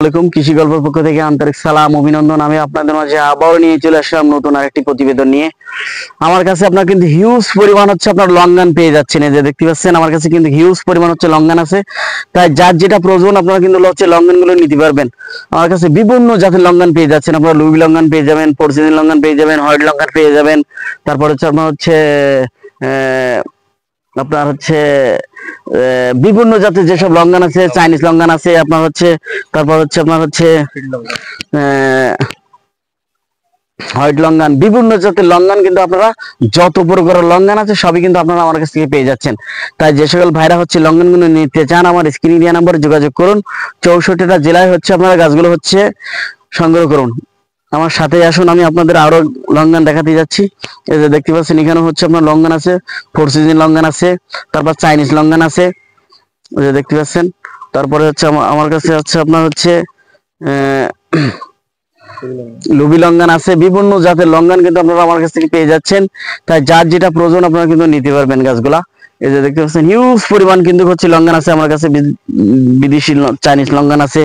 আসসালামু আলাইকুম। কৃষি গল্পের পক্ষ থেকে আন্তরিক সালাম অভিনন্দন। আমি আপনাদের মাঝে আবারও নিয়ে চলে আসলাম নতুন আরেকটি প্রতিবেদন নিয়ে। আমার কাছে আপনার কিন্তু হিউজ পরিমাণ হচ্ছে আপনার লঙ্ঘন পেয়ে যাচ্ছেন। এই যে দেখতে পাচ্ছেন আমার কাছে কিন্তু হিউজ পরিমাণ হচ্ছে লঙ্ঘন আছে। তাই যার যেটা প্রয়োজন আপনারা কিন্তু হচ্ছে লঙ্ঘন গুলো নিতে পারবেন। আমার কাছে বিভিন্ন জাতের লঙ্ঘন পেয়ে যাচ্ছেন। আপনারা লুবি লঙ্ঘন পেয়ে যাবেন, পর্সিয়ান লঙ্ঘন পেয়ে যাবেন, হোয়াইট লঙ্ঘন পেয়ে যাবেন। তারপর হচ্ছে আপনার হচ্ছে আপনার হচ্ছে বিভিন্ন জাতের যেসব লঙ্ঘন আছে, চাইনিজ লঙ্ঘন আছে আপনার হচ্ছে, তারপর হচ্ছে আপনার হচ্ছে হোয়াইট লঙ্ঘন, বিভিন্ন জাতের লঙ্ঘন কিন্তু আপনারা যত প্রকারের লঙ্ঘন আছে সবই কিন্তু আপনারা আমার কাছ থেকে পেয়ে যাচ্ছেন। তাই যে সকল ভাইরা হচ্ছে লঙ্ঘনগুলো নিতে চান আমার স্ক্রিনে দেওয়া নাম্বারে যোগাযোগ করুন। 64টা জেলায় হচ্ছে আপনারা গাছগুলো হচ্ছে সংগ্রহ করুন। আমার সাথে আসুন, আমি আপনাদের আরো লঙ্ঘন দেখাতে যাচ্ছি। এই যে দেখতে পাচ্ছেন এখানে হচ্ছে আপনার লঙ্ঘন আছে, ফোর সিজন লঙ্ঘন আছে, তারপর চাইনিজ লঙ্ঘন আছে, এই যে দেখতে পাচ্ছেন। তারপরে হচ্ছে আমার কাছে হচ্ছে আপনার হচ্ছে লুবি লঙ্ঘন আছে, বিভিন্ন জাতের লঙ্ঘন কিন্তু আপনারা আমার কাছ থেকে পেয়ে যাচ্ছেন। তাই যার যেটা প্রয়োজন আপনারা কিন্তু নিতে পারবেন গাছগুলা। এই যে দেখতে পাচ্ছেন হিউজ পরিমাণ কিন্তু হচ্ছে লঙ্ঘন আছে আমার কাছে, বিদেশি চাইনিজ লঙ্ঘন আছে।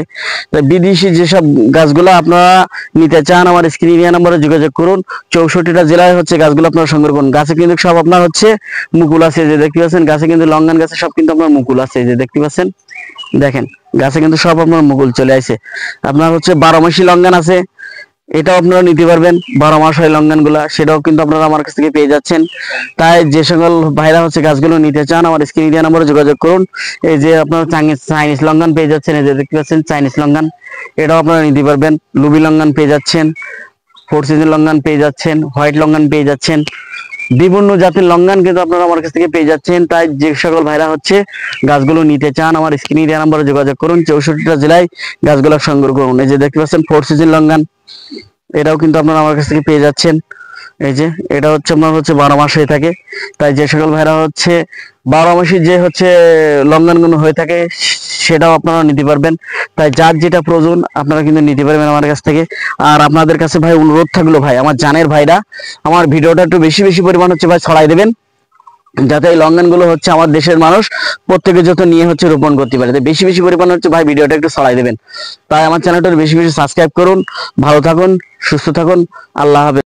বিদেশি যেসব গাছগুলো আপনারা নিতে চান আমার স্ক্রিনে নাম্বারে যোগাযোগ করুন। 64টা জেলায় হচ্ছে গাছগুলো আপনারা সংগ্রহ করুন। গাছে কিন্তু সব আপনার হচ্ছে মুকুল আছে, যে দেখতে পাচ্ছেন গাছে কিন্তু লঙ্ঘন গাছে সব কিন্তু আপনার মুকুল আছে, যে দেখতে পাচ্ছেন দেখেন গাছে কিন্তু সব আপনার মুকুল চলে আসে। আপনার হচ্ছে 12 মাসি লঙ্ঘন আছে, এটাও আপনারা নিতে পারবেন। 12 মাস হয় লঙ্ঘন গুলা, সেটাও কিন্তু আপনারা আমার কাছ থেকে পেয়ে যাচ্ছেন। তাই যে সকল ভাইরা হচ্ছে গাছগুলো নিতে চান আমার স্ক্রিনে দেওয়া নম্বরে যোগাযোগ করুন। এই যে আপনারা চাইনিজ লঙ্ঘন পেয়ে যাচ্ছেন, এই যে দেখতে পাচ্ছেন চাইনিজ লঙ্ঘন, এটাও আপনারা নিতে পারবেন। লুবি লঙ্ঘন পেয়ে যাচ্ছেন, ফোর সিজন লঙ্ঘন পেয়ে যাচ্ছেন, হোয়াইট লঙ্ঘন পেয়ে যাচ্ছেন, বিভিন্ন জাতের লঙ্ঘন কিন্তু আপনারা আমার কাছ থেকে পেয়ে যাচ্ছেন। তাই যে সকল ভাইরা হচ্ছে গাছগুলো নিতে চান আমার স্ক্রিনে দেওয়া নম্বরে যোগাযোগ করুন। 64টা জেলায় গাছগুলো সংগ্রহ করুন। এই যে দেখতে পাচ্ছেন ফোর সিজন লঙ্ঘন, এটাও কিন্তু আপনারা আমার কাছ থেকে পেয়ে যাচ্ছেন। এই যে এটা হচ্ছে আপনার হচ্ছে 12 মাস হয়ে থাকে। তাই যে সকল ভাইরা হচ্ছে 12 মাসে যে হচ্ছে লঙ্ঘনগুলো হয়ে থাকে সেটাও আপনারা নিতে পারবেন। তাই যার যেটা প্রয়োজন আপনারা কিন্তু নিতে পারবেন আমার কাছ থেকে। আর আপনাদের কাছে ভাই অনুরোধ থাকলো, ভাই আমার জানের ভাইরা আমার ভিডিওটা একটু বেশি বেশি পরিমাণ হচ্ছে ভাই ছড়াই দেবেন, যাতে এই লঙ্ঘনগুলো হচ্ছে আমার দেশের মানুষ প্রত্যেকে যত নিয়ে হচ্ছে রোপণ করতে পারে। তাই বেশি বেশি পরিমাণ হচ্ছে ভাই ভিডিওটা একটু ছড়াই দেবেন। তাই আমার চ্যানেলটা বেশি বেশি সাবস্ক্রাইব করুন। ভালো থাকুন, সুস্থ থাকুন, আল্লাহ হাফেজ।